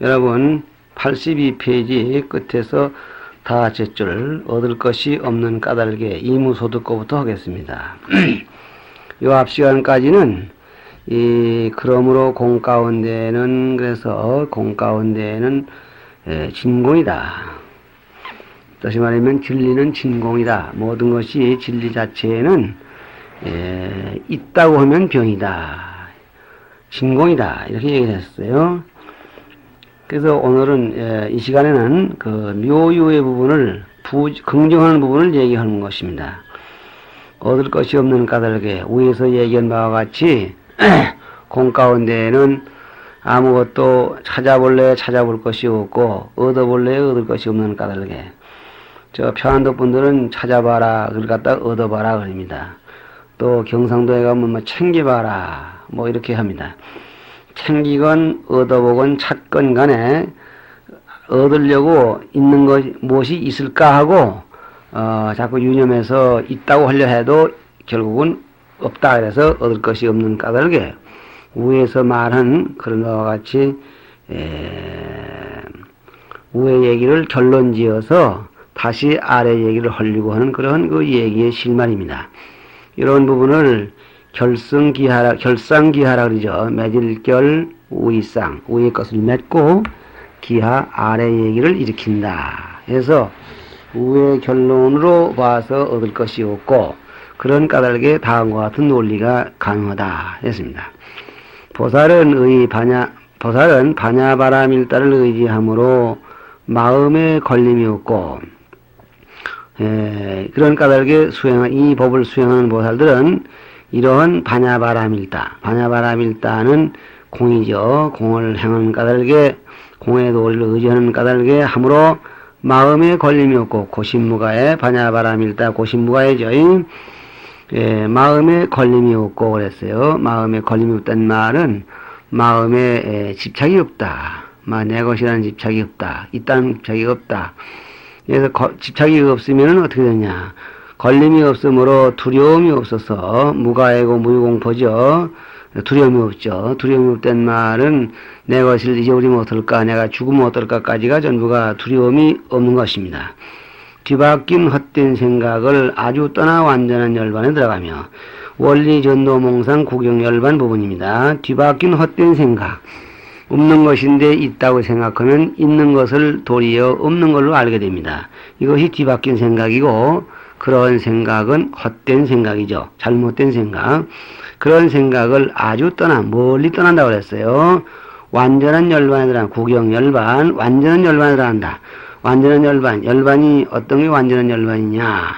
여러분 82페이지 끝에서 다제줄 얻을 것이 없는 까닭에 이무소득고부터 하겠습니다. 요 앞 시간까지는 그러므로 공 가운데는 그래서 공 가운데는 진공이다. 다시 말하면 진리는 진공이다. 모든 것이 진리 자체에는 있다고 하면 병이다. 진공이다. 이렇게 얘기를 했어요. 그래서 오늘은 이 시간에는 그 묘유의 부분을 긍정하는 부분을 얘기하는 것입니다. 얻을 것이 없는 까닭에 위에서 얘기한 바와 같이 공 가운데에는 아무것도 찾아볼 것이 없고 얻어볼래 얻을 것이 없는 까닭에 저 평안도 분들은 찾아봐라 그걸 갖다 얻어봐라 그럽니다. 또 경상도에 가면 뭐 챙겨봐라 뭐 이렇게 합니다. 챙기건 얻어보건 찾건 간에 얻으려고 있는 것 무엇이 있을까 하고 자꾸 유념해서 있다고 하려 해도 결국은 없다 그래서 얻을 것이 없는 까닭에 위에서 말한 그런 것과 같이 위의 얘기를 결론 지어서 다시 아래 얘기를 하려고 하는 그런 그 얘기의 실말입니다. 이런 부분을 결상기하라 그러죠. 매질결 우이상 위의 것을 맺고 기하 아래 얘기를 일으킨다. 해서 위의 결론으로 봐서 얻을 것이 없고 그런 까닭에 다음과 같은 논리가 가능하다 했습니다. 보살은 반야바라밀다를 의지함으로 마음에 걸림이 없고 그런 까닭에 이 법을 수행하는 보살들은 이러한 반야바라밀다는 공이죠. 공을 행하는 까닭에 공의 도리를 의지하는 까닭에 함으로 마음에 걸림이 없고 고심무가에 반야바라밀다 고심무가에죠. 마음에 걸림이 없고 그랬어요. 마음에 걸림이 없다는 말은 마음에 집착이 없다. 내 것이라는 집착이 없다. 있다는 집착이 없다. 그래서 집착이 없으면 어떻게 되냐. 걸림이 없으므로 두려움이 없어서 무가이고 무유공포죠. 두려움이 없죠. 두려움이 없다는 말은 내 것을 잊어버리면 어떨까, 내가 죽으면 어떨까까지가 전부가 두려움이 없는 것입니다. 뒤바뀐 헛된 생각을 아주 떠나 완전한 열반에 들어가며 원리 전도 몽상 구경 열반 부분입니다. 뒤바뀐 헛된 생각 없는 것인데 있다고 생각하면 있는 것을 도리어 없는 걸로 알게 됩니다. 이것이 뒤바뀐 생각이고 그런 생각은 헛된 생각이죠. 잘못된 생각. 그런 생각을 아주 멀리 떠난다고 그랬어요. 완전한 열반에 들어간 구경 열반, 완전한 열반에 들어간다. 완전한 열반이 어떤 게 완전한 열반이냐.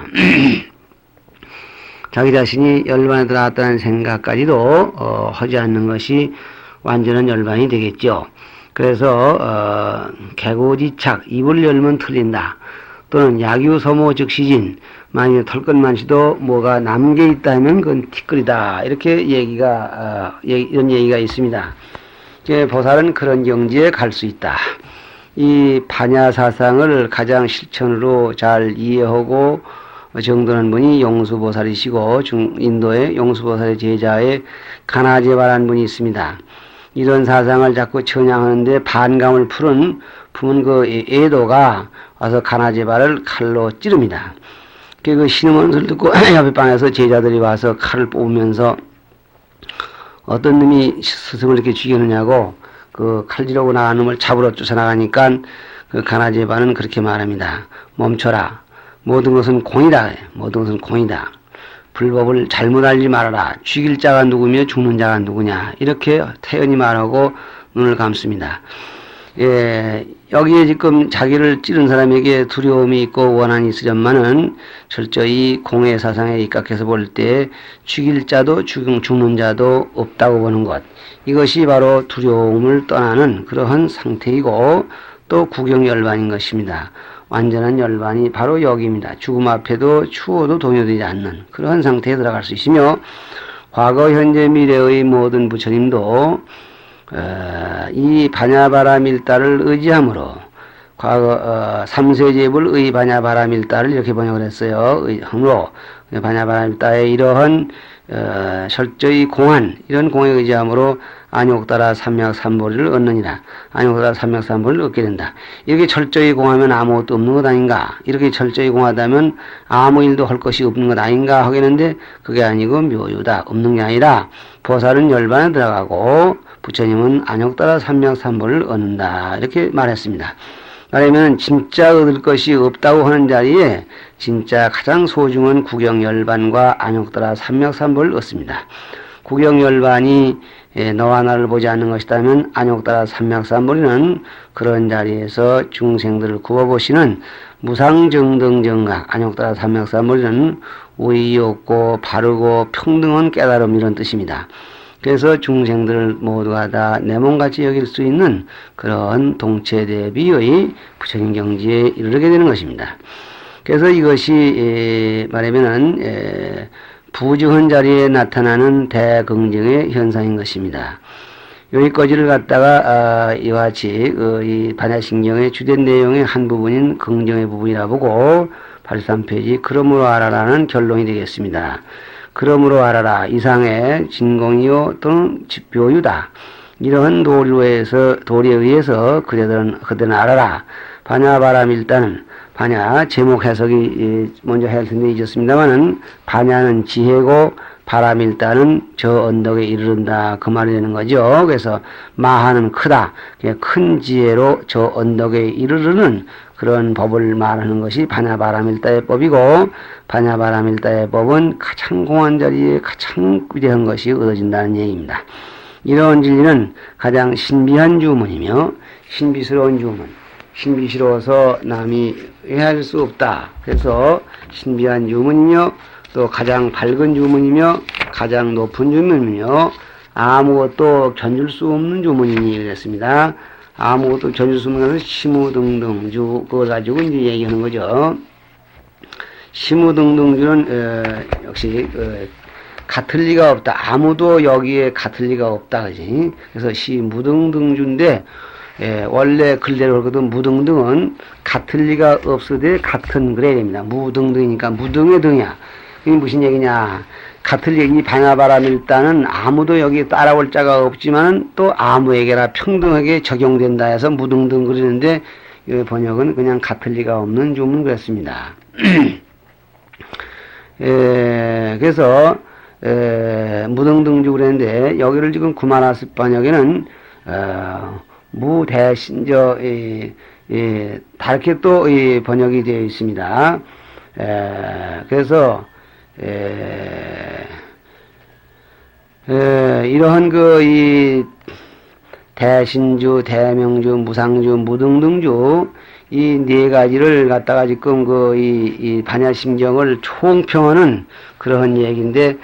자기 자신이 열반에 들어갔다는 생각까지도 하지 않는 것이 완전한 열반이 되겠죠. 그래서 개고지착, 입을 열면 틀린다. 또는 야규소모 즉시진, 만약에 털끝만시도 뭐가 남게 있다면 그건 티끌이다. 이렇게 이런 얘기가 있습니다. 보살은 그런 경지에 갈 수 있다. 이 반야사상을 가장 실천으로 잘 이해하고 정도는 분이 용수보살이시고 인도의 용수보살의 제자의 가나제바라는 분이 있습니다. 이런 사상을 자꾸 천양하는데 반감을 품은 그 애도가 와서 가나제바를 칼로 찌릅니다. 그 신음하는 소리를 듣고 옆에 방에서 제자들이 와서 칼을 뽑으면서 어떤 놈이 스승을 이렇게 죽이느냐고 그 칼질하고 나간 놈을 잡으러 쫓아나가니까 그 가나제바는 그렇게 말합니다. 멈춰라. 모든 것은 공이다. 모든 것은 공이다. 불법을 잘못 알지 말아라. 죽일 자가 누구며 죽는 자가 누구냐. 이렇게 태연히 말하고 눈을 감습니다. 여기에 지금 자기를 찌른 사람에게 두려움이 있고 원한이 있으련만은 철저히 공의 사상에 입각해서 볼 때 죽일 자도 죽는 자도 없다고 보는 것. 이것이 바로 두려움을 떠나는 그러한 상태이고 또 구경열반인 것입니다. 완전한 열반이 바로 여기입니다. 죽음 앞에도 추워도 동요되지 않는 그러한 상태에 들어갈 수 있으며 과거, 현재, 미래의 모든 부처님도 이 반야바라밀다를 의지함으로 과거 삼세제불의 반야바라밀다를 이렇게 번역을 했어요. 함으로 반야바라밀다의 이러한 철저히 공한 이런 공에 의지함으로 안욕따라 삼맥삼보리를 얻느니라. 안욕따라 삼맥삼보리를 얻게 된다. 이렇게 철저히 공하면 아무것도 없는 것 아닌가? 이렇게 철저히 공하다면 아무 일도 할 것이 없는 것 아닌가 하겠는데 그게 아니고 묘유다. 없는 게 아니라 보살은 열반에 들어가고 부처님은 안욕따라 삼맥삼보리를 얻는다. 이렇게 말했습니다. 말하면 진짜 얻을 것이 없다고 하는 자리에 진짜 가장 소중한 구경열반과 안욕따라 삼맥삼보를 얻습니다. 구경열반이 너와 나를 보지 않는 것이라면 안욕따라 삼맥삼보리는 그런 자리에서 중생들을 구워보시는 무상정등정각 안욕따라 삼맥삼보리는 우의 없고 바르고 평등한 깨달음 이런 뜻입니다. 그래서 중생들 모두가 다 내 몸같이 여길 수 있는 그런 동체대비의 부처님 경지에 이르게 되는 것입니다. 그래서 이것이 말하면은 부정한 자리에 나타나는 대긍정의 현상인 것입니다. 여기까지를 갖다가 이와 같이 이 반야신경의 주된 내용의 한 부분인 긍정의 부분이라 보고 83페이지 그러므로 알아라는 결론이 되겠습니다. 그러므로 알아라. 이상의 진공이요 또는 묘유다. 이러한 도리에 의해서 그들은 알아라. 반야바람 일단은 반야 제목 해석이 먼저 해야 할 텐데 잊었습니다만은 반야는 지혜고 바람 일단은 저 언덕에 이르른다 그 말이 되는 거죠. 그래서 마하는 크다. 큰 지혜로 저 언덕에 이르르는 그런 법을 말하는 것이 반야바람일다의 법이고 반야바람일다의 법은 가장 공한 자리에 가장 위대한 것이 얻어진다는 얘기입니다. 이런 진리는 가장 신비한 주문이며 신비스러운 주문, 신비스러워서 남이 이해할 수 없다. 그래서 신비한 주문이며 또 가장 밝은 주문이며 가장 높은 주문이며 아무것도 견줄 수 없는 주문이니 그랬습니다. 아무것도 견줄 수 없는 것은 시무등등주 그걸 가지고 이제 얘기하는 거죠. 시무등등주는 역시 같을 리가 없다. 아무도 여기에 같을 리가 없다. 그지? 그래서 시무등등주인데 원래 글대로 그러거든 무등등은 같을 리가 없으되 같은 그래야 됩니다. 무등등이니까 무등의 등이야. 이게 무슨 얘기냐? 같을 얘기 반야바람일단은 아무도 여기 따라올 자가 없지만 또 아무에게나 평등하게 적용된다 해서 무등등 그러는데 이 번역은 그냥 같을 리가 없는 주문 그랬습니다. 그래서 무등등주 그랬는데 여기를 지금 구마라스 번역에는 무대신저 다르게 또 번역이 되어 있습니다. 그래서 이러한 이 대신주, 대명주, 무상주, 무등등주 이 네 가지를 갖다가 지금 이 반야심경을 총평하는 그러한 얘기인데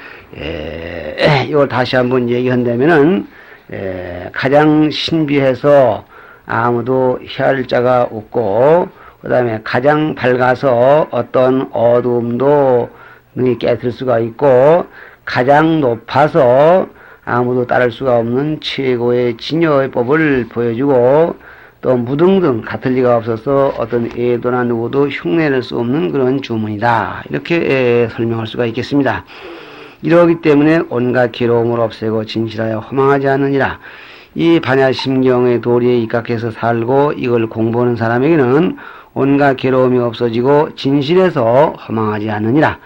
이걸 다시 한번 얘기한다면은 가장 신비해서 아무도 헤아릴 자가 없고 그 다음에 가장 밝아서 어떤 어두움도 능히 깨뜨릴 수가 있고 가장 높아서 아무도 따를 수가 없는 최고의 진여의 법을 보여주고 또 무등등 같을 리가 없어서 어떤 애도나 누구도 흉내낼 수 없는 그런 주문이다. 이렇게 설명할 수가 있겠습니다. 이러기 때문에 온갖 괴로움을 없애고 진실하여 허망하지 않느니라. 이 반야심경의 도리에 입각해서 살고 이걸 공부하는 사람에게는 온갖 괴로움이 없어지고 진실해서 허망하지 않느니라.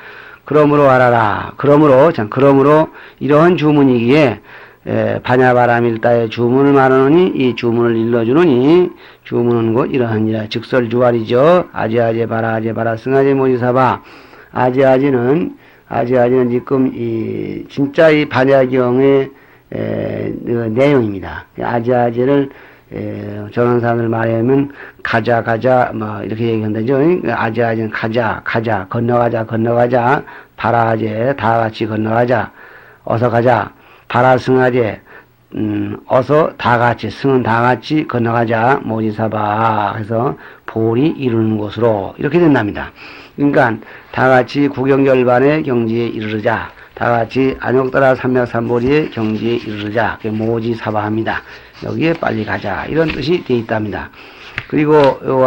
그러므로 알아라. 그러므로 이러한 주문이기에 반야바람일다의 주문을 말하노니 이 주문을 일러주노니 주문은 곧 이러하니라. 즉설주활이죠. 아제아제 바라 승아제 모지사바. 아제아제는 지금 진짜 이 반야경의 내용입니다. 아제아제를 저런 사람들 말하면 가자 뭐 이렇게 얘기한다죠. 아제아제는 가자 건너가자 바라아제 다 같이 건너가자 어서 가자 바라승아제 어서 다 같이 승은 다 같이 건너가자 모지사바 해서 보리 이루는 곳으로 이렇게 된답니다. 그러니까 다 같이 구경열반의 경지에 이르르자. 다 같이 안욕따라 삼맥삼보리의 경지에 이르르자. 그게 모지사바합니다. 여기에 빨리 가자. 이런 뜻이 되어 있답니다. 그리고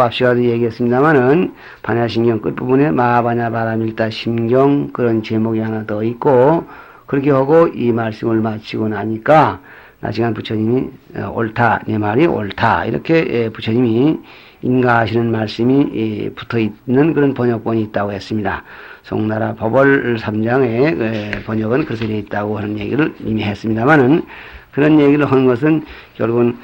앞 시간에 얘기했습니다만은 반야심경 끝부분에 마하반야바람일다 심경 그런 제목이 하나 더 있고 그렇게 하고 이 말씀을 마치고 나니까 나시간 부처님이 옳다, 내 말이 옳다, 이렇게 부처님이 인가하시는 말씀이 붙어 있는 그런 번역본이 있다고 했습니다. 송나라 법월 3장의 번역은 그렇게 되어 있다고 하는 얘기를 이미 했습니다만은, 그런 얘기를 하는 것은 결국은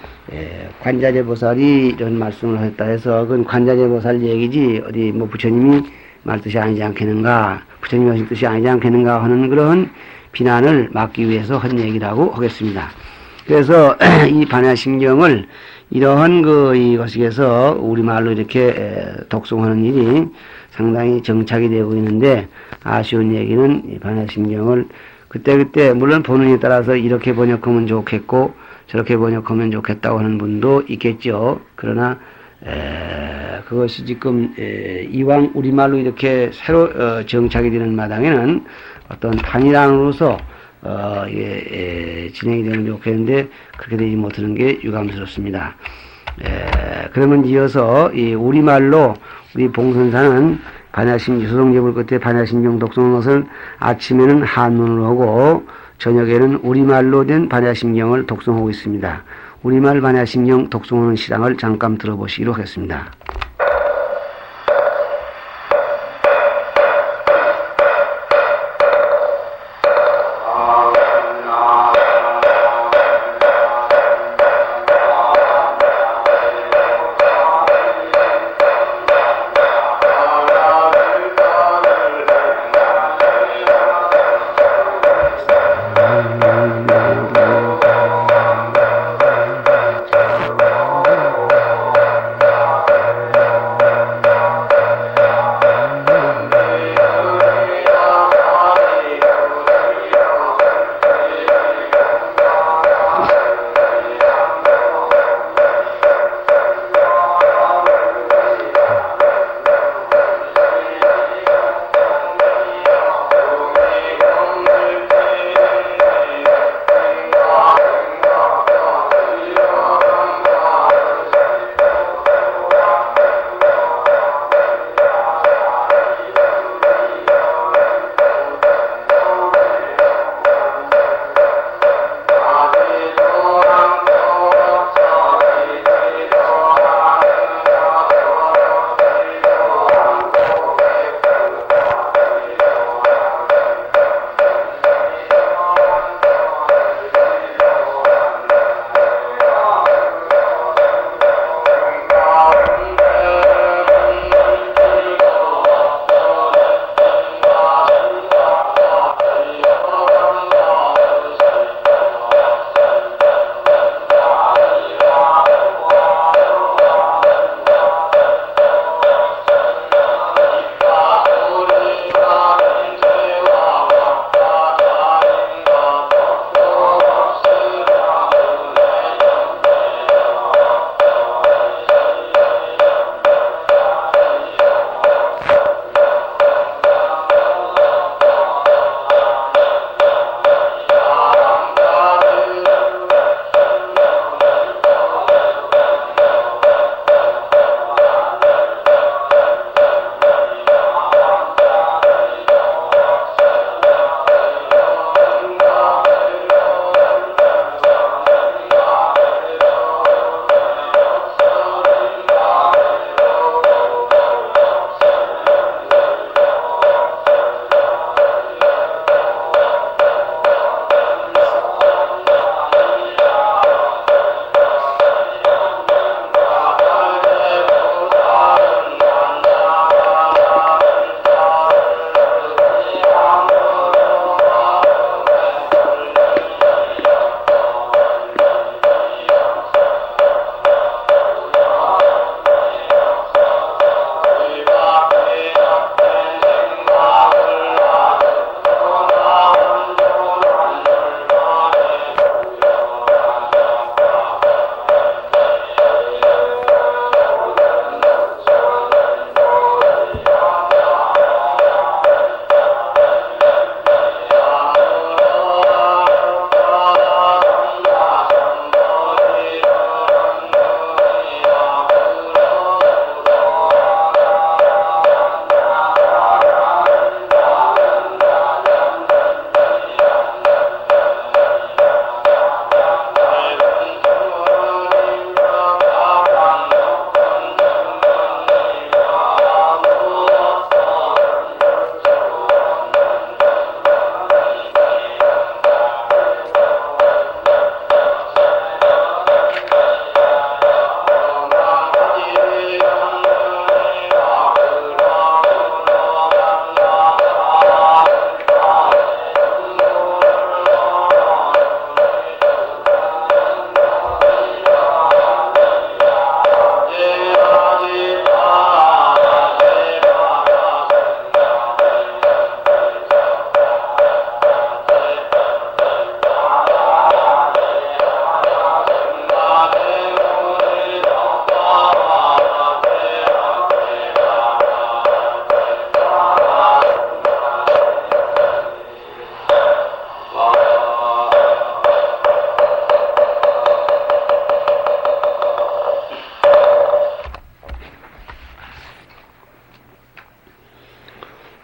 관자재보살이 이런 말씀을 했다 해서 그건 관자재보살 얘기지 어디 뭐 부처님이 말뜻이 아니지 않겠는가, 부처님이 하실 뜻이 아니지 않겠는가 하는 그런 비난을 막기 위해서 한 얘기라고 하겠습니다. 그래서 이 반야심경을 이러한 이것에서 우리말로 이렇게 독송하는 일이 상당히 정착이 되고 있는데, 아쉬운 얘기는 이 반야심경을 그때그때 물론 보는 이에 따라서 이렇게 번역하면 좋겠고 저렇게 번역하면 좋겠다고 하는 분도 있겠죠. 그러나 그것이 지금 이왕 우리말로 이렇게 새로 정착이 되는 마당에는 어떤 단일항으로서 진행이 되면 좋겠는데 그렇게 되지 못하는 게 유감스럽습니다. 그러면 이어서 이 우리말로 우리 봉선사는 수성제불 끝에 반야심경 독송한 것을 아침에는 한문으로 하고 저녁에는 우리말로 된 반야심경을 독송하고 있습니다. 우리말 반야심경 독송하는 시랑을 잠깐 들어보시기로 하겠습니다.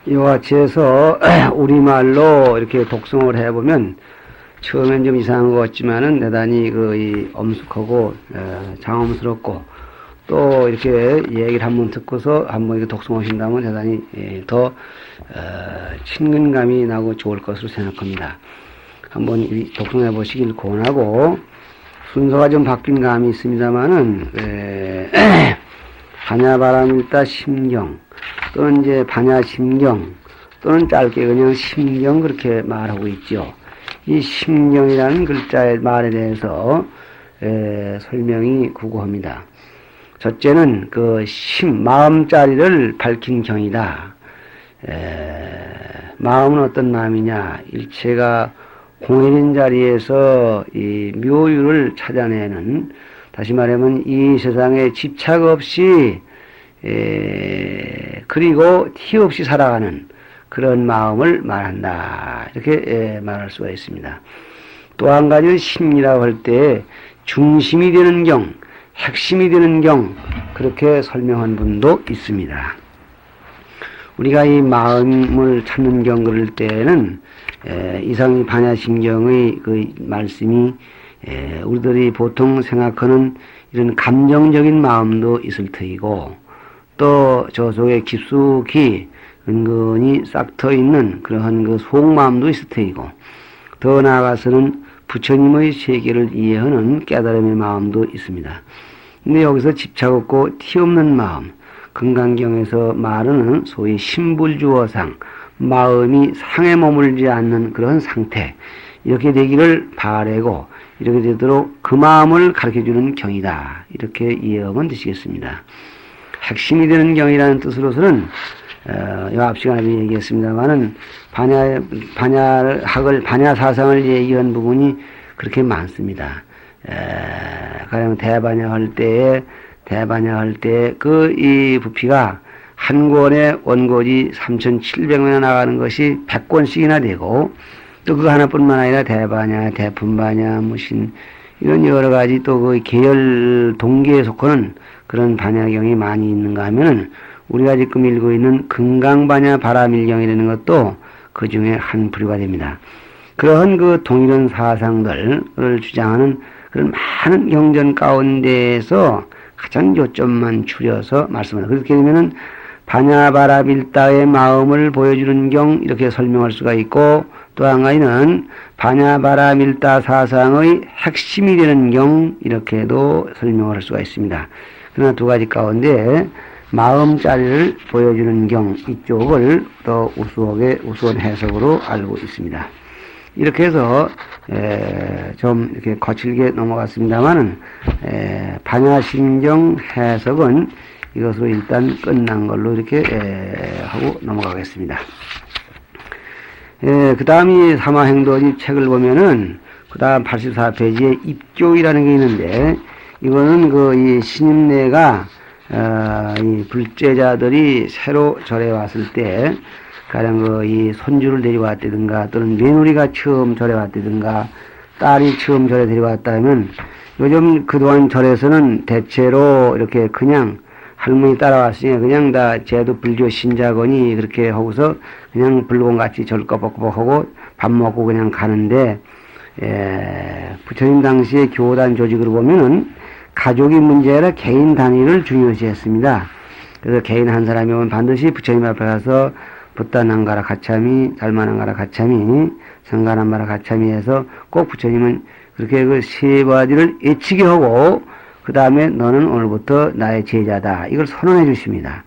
이와 같이 해서 우리말로 이렇게 독송을 해보면 처음엔 좀 이상한 것 같지만은 대단히 이 엄숙하고 장엄스럽고 또 이렇게 얘기를 한번 듣고서 한번 이렇게 독송하신다면 대단히 더 친근감이 나고 좋을 것으로 생각합니다. 한번 독송해 보시길 권하고, 순서가 좀 바뀐 감이 있습니다만은 반야바라밀다 심경 또는 이제 반야심경 또는 짧게 그냥 심경 그렇게 말하고 있죠. 이 심경이라는 글자의 말에 대해서 설명이 구구합니다. 첫째는 마음자리를 밝힌 경이다. 마음은 어떤 마음이냐? 일체가 공해진 자리에서 이 묘유를 찾아내는, 다시 말하면 이 세상에 집착 없이 그리고 티 없이 살아가는 그런 마음을 말한다. 이렇게 말할 수가 있습니다. 또 한 가지는 심이라고 할 때 중심이 되는 경, 핵심이 되는 경, 그렇게 설명한 분도 있습니다. 우리가 이 마음을 찾는 경 그럴 때는 이상 반야심경의 그 말씀이 우리들이 보통 생각하는 이런 감정적인 마음도 있을 터이고, 또 저 속에 깊숙이 은근히 싹터 있는 그러한 그 속마음도 있을 터이고, 더 나아가서는 부처님의 세계를 이해하는 깨달음의 마음도 있습니다. 근데 여기서 집착 없고 티 없는 마음, 금강경에서 말하는 소위 신불주어상, 마음이 상에 머물지 않는 그런 상태, 이렇게 되기를 바라고 이렇게 되도록 그 마음을 가르쳐주는 경이다. 이렇게 이해하면 되시겠습니다. 핵심이 되는 경이라는 뜻으로서는 앞 시간에 얘기했습니다만은 반야사상을 얘기한 부분이 그렇게 많습니다. 가령 대반야할 때 이 부피가 한 권에 원고지 3,700원이나 나가는 것이 100권씩이나 되고, 또 그거 하나뿐만 아니라 대반야, 대품반야, 무신, 이런 여러 가지 또 그 계열 동계에 속하는 그런 반야경이 많이 있는가 하면은, 우리가 지금 읽고 있는 금강반야 바라밀경이라는 것도 그 중에 한 부류가 됩니다. 그러한 그 동일한 사상들을 주장하는 그런 많은 경전 가운데에서 가장 요점만 추려서 말씀합니다. 그렇게 되면은 반야바라밀다의 마음을 보여주는 경, 이렇게 설명할 수가 있고, 또 한 가지는 반야바라밀다 사상의 핵심이 되는 경, 이렇게도 설명을 할 수가 있습니다. 그러나 두 가지 가운데 마음자리를 보여주는 경, 이쪽을 더 우수한 해석으로 알고 있습니다. 이렇게 해서 좀 이렇게 거칠게 넘어갔습니다만은 반야심경 해석은 이것으로 일단 끝난 걸로 이렇게 하고 넘어가겠습니다. 그 다음이 사마행도집 책을 보면은 그 다음 84페이지에 입교이라는 게 있는데, 이거는 이 신임내가 이 불제자들이 새로 절에 왔을 때, 가령 이 손주를 데려왔다든가, 또는 며느리가 처음 절에 왔다든가, 딸이 처음 절에 데려왔다 하면, 요즘 그동안 절에서는 대체로 이렇게 그냥 할머니 따라왔으니까 그냥 다 쟤도 불교 신자거니 그렇게 하고서 그냥 불공같이 절 꺼벅꺼벅하고 밥 먹고 그냥 가는데, 부처님 당시의 교단 조직으로 보면은 가족이 문제 아니라 개인 단위를 중요시 했습니다. 그래서 개인 한 사람이 오면 반드시 부처님 앞에 가서 붓다난가라 가참이, 달마난가라 가참이, 성가난마라 가참이 해서 꼭 부처님은 그렇게 그 세 가지를 애치게 하고, 그 다음에 너는 오늘부터 나의 제자다, 이걸 선언해 주십니다.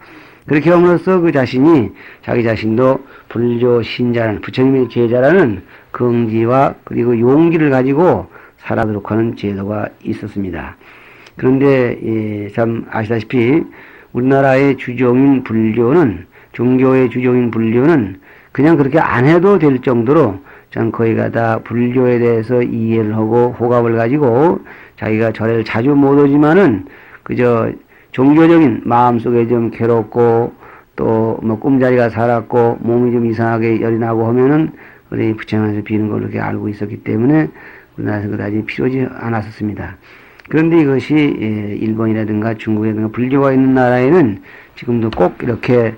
그렇게 함으로써 그 자신이 자기 자신도 불교 신자라는, 부처님의 제자라는 긍지와 그리고 용기를 가지고 살아도록 하는 제도가 있었습니다. 그런데 참 아시다시피 우리나라의 주종인 불교는, 종교의 주종인 불교는 그냥 그렇게 안 해도 될 정도로 참 거의가 다 불교에 대해서 이해를 하고 호감을 가지고 자기가 절에를 자주 못 오지만은 그저 종교적인 마음속에 좀 괴롭고 또 뭐 꿈자리가 살았고 몸이 좀 이상하게 열이 나고 하면은 우리 부처님한테 비는 걸로 이렇게 알고 있었기 때문에 우리나라에서 그다지 필요하지 않았었습니다. 그런데 이것이 일본이라든가 중국이라든가 불교가 있는 나라에는 지금도 꼭 이렇게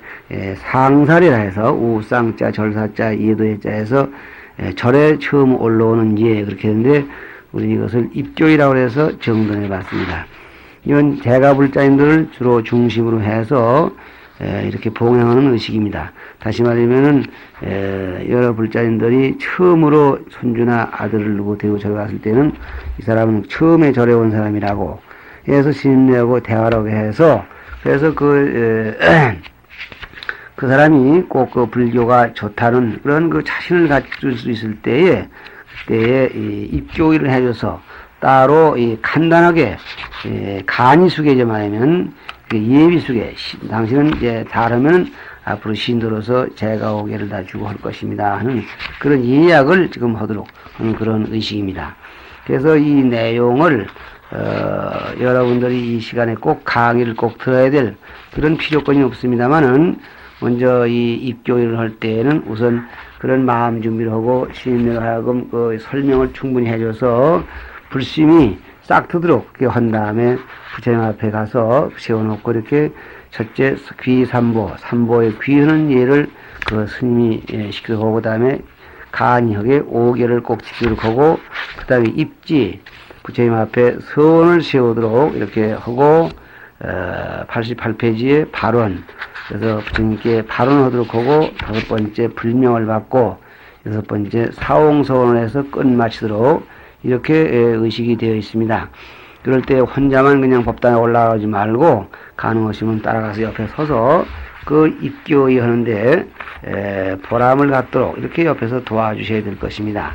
상살이라 해서 우쌍자 절사자 이해도의 자에서 절에 처음 올라오는 예 그렇게 했는데 우리 이것을 입교이라고 해서 정돈해 봤습니다. 이건 대가불자인들을 주로 중심으로 해서 이렇게 봉행하는 의식입니다. 다시 말하면은 여러 불자인들이 처음으로 손주나 아들을 누구 데리고 절에 갔을 때는 이 사람은 처음에 절에 온 사람이라고 해서 신임내고 대화라고 해서 그래서 그 사람이 꼭 그 불교가 좋다는 그런 그 자신을 갖출 수 있을 때에 그때에 입교일을 해줘서 따로 간단하게 간이수계제 말하면 예비수계 당신은 이제 잘하면 앞으로 신도로서 제가오계를 다 주고 할 것입니다 하는 그런 예약을 지금 하도록 하는 그런 의식입니다. 그래서 이 내용을 여러분들이 이 시간에 꼭 강의를 꼭 들어야 될 그런 필요권이 없습니다만은 먼저 이 입교일을 할 때에는 우선 그런 마음 준비를 하고 시인으로 하여금 그 설명을 충분히 해줘서 불심이 싹 트도록 한 다음에 부처님 앞에 가서 세워놓고 이렇게 첫째 귀삼보, 삼보의 귀하는 예를 그 스님이 시키도록 하고 그 다음에 간이하게 5개를 꼭 지키도록 하고 그 다음에 입지 부처님 앞에 서원을 세우도록 이렇게 하고 88페이지에 발언 그래서 부처님께 발언하도록 하고 5번째 불명을 받고 6번째 사홍서원을 해서 끝마치도록 이렇게 의식이 되어 있습니다. 그럴 때 혼자만 그냥 법당에 올라가지 말고 가능하시면 따라가서 옆에 서서 그 입교의 하는데 보람을 갖도록 이렇게 옆에서 도와주셔야 될 것입니다.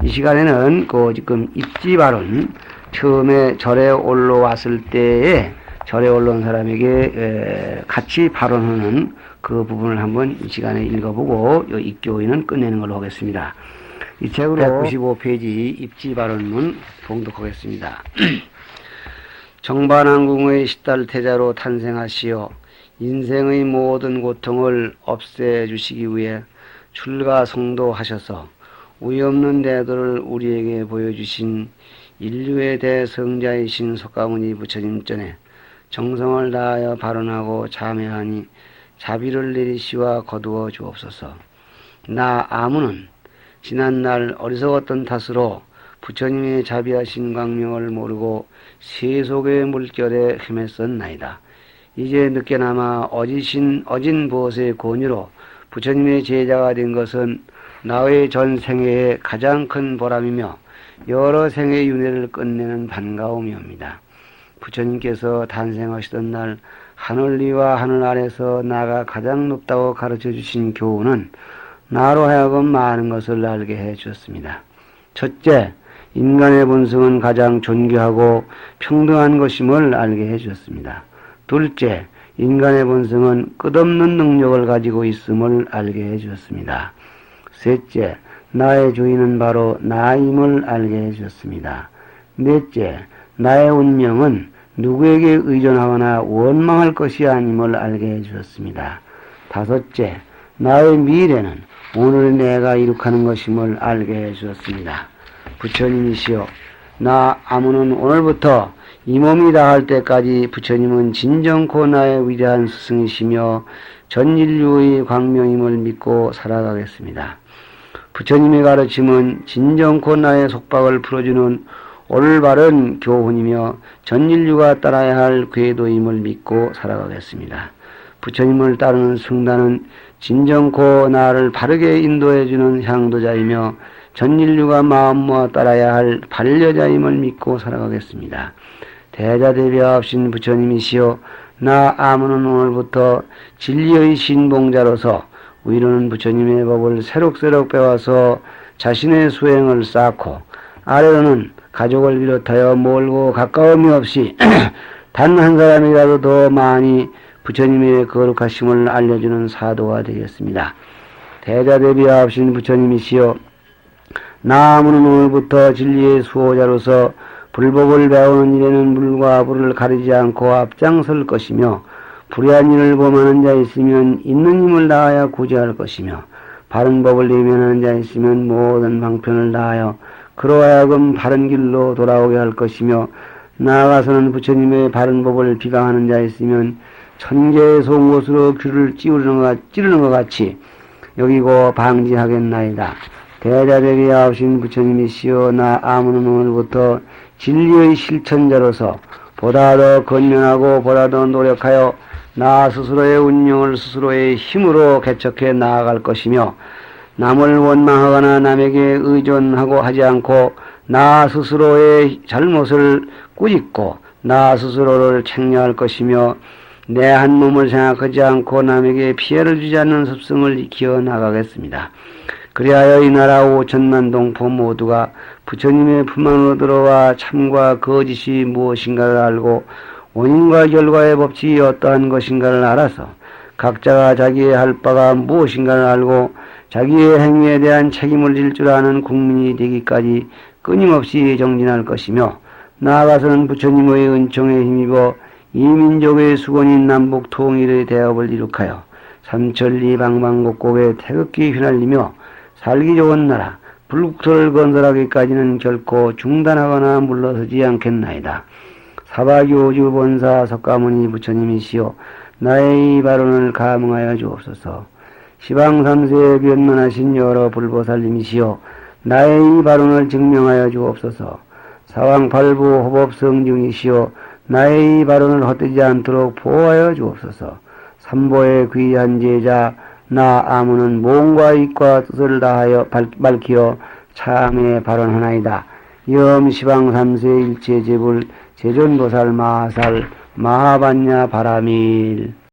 이 시간에는 그 지금 입지 발언 처음에 절에 올라왔을 때에 절에 올라온 사람에게 같이 발언하는 그 부분을 한번 이 시간에 읽어보고 이 입교의는 끝내는 걸로 하겠습니다. 이 책으로 195페이지 입지 발언문 봉독하겠습니다. 정반왕궁의 10달 태자로 탄생하시어 인생의 모든 고통을 없애주시기 위해 출가성도하셔서 우여없는 대도를 우리에게 보여주신 인류의 대성자이신 석가모니 부처님 전에 정성을 다하여 발언하고 참여하니 자비를 내리시와 거두어 주옵소서. 나 아무는 지난날 어리석었던 탓으로 부처님의 자비하신 광명을 모르고 세속의 물결에 헤맸었나이다. 이제 늦게나마 어진 보스의 권유로 부처님의 제자가 된 것은 나의 전 생애의 가장 큰 보람이며 여러 생의 윤회를 끝내는 반가움이옵니다. 부처님께서 탄생하시던 날 하늘 위와 하늘 아래서 나가 가장 높다고 가르쳐 주신 교훈은 나로 하여금 많은 것을 알게 해 주었습니다. 첫째, 인간의 본성은 가장 존귀하고 평등한 것임을 알게 해 주었습니다. 둘째, 인간의 본성은 끝없는 능력을 가지고 있음을 알게 해 주었습니다. 셋째, 나의 주인은 바로 나임을 알게 해 주었습니다. 넷째, 나의 운명은 누구에게 의존하거나 원망할 것이 아님을 알게 해 주었습니다. 다섯째, 나의 미래는 오늘 내가 이룩하는 것임을 알게 해 주었습니다. 부처님이시여, 나 아무는 오늘부터 이 몸이 다할 때까지 부처님은 진정코 나의 위대한 스승이시며 전 인류의 광명임을 믿고 살아가겠습니다. 부처님의 가르침은 진정코 나의 속박을 풀어주는 올바른 교훈이며 전 인류가 따라야 할 궤도임을 믿고 살아가겠습니다. 부처님을 따르는 승단은 진정코 나를 바르게 인도해주는 향도자이며 전 인류가 마음 모아 따라야 할 반려자임을 믿고 살아가겠습니다. 대자대비하신 부처님이시여, 나 아무는 오늘부터 진리의 신봉자로서 위로는 부처님의 법을 새록새록 배워서 자신의 수행을 쌓고, 아래로는 가족을 비롯하여 멀고 가까움이 없이 단 한 사람이라도 더 많이 부처님의 거룩하심을 알려주는 사도가 되겠습니다. 대자대비하신 부처님이시여, 나 아무는 오늘부터 진리의 수호자로서 불법을 배우는 일에는 물과 불을 가리지 않고 앞장설 것이며, 불의한 일을 범하는 자 있으면 있는 힘을 다하여 구제할 것이며, 바른 법을 외면하는 자 있으면 모든 방편을 다하여 그로 하여금 바른 길로 돌아오게 할 것이며, 나아가서는 부처님의 바른 법을 비방하는 자 있으면 천개의 송곳으로 귀를 찌르는 것 같이 여기고 방지하겠나이다. 대자되게 하오신 부처님이시여, 나 아무는 오늘부터 진리의 실천자로서 보다 더 건면하고 보다 더 노력하여 나 스스로의 운명을 스스로의 힘으로 개척해 나아갈 것이며, 남을 원망하거나 남에게 의존하고 하지 않고 나 스스로의 잘못을 꾸짖고 나 스스로를 책량할 것이며, 내 한 몸을 생각하지 않고 남에게 피해를 주지 않는 습성을 익혀 나가겠습니다. 그리하여 이 나라 5천만 동포 모두가 부처님의 품 안으로 들어와 참과 거짓이 무엇인가를 알고 원인과 결과의 법칙이 어떠한 것인가를 알아서 각자가 자기의 할 바가 무엇인가를 알고 자기의 행위에 대한 책임을 질 줄 아는 국민이 되기까지 끊임없이 정진할 것이며, 나아가서는 부처님의 은총에 힘입어 이 민족의 수건인 남북 통일의 대업을 이룩하여 삼천리 방방곡곡에 태극기 휘날리며 살기 좋은 나라 불국토를 건설하기까지는 결코 중단하거나 물러서지 않겠나이다. 사바교주 본사 석가모니 부처님이시여, 나의 이 발언을 감응하여 주옵소서. 시방삼세에 변만하신 여러 불보살님이시여, 나의 이 발언을 증명하여 주옵소서. 사왕팔부 호법성중이시여, 나의 이 발언을 헛되지 않도록 보호하여 주옵소서. 삼보의 귀한 제자 나 아무는 몸과 입과 뜻을 다하여 밝히어 참에 발언하나이다. 염시방삼세 일체제불 제존보살 마하살 마하반야 바라밀.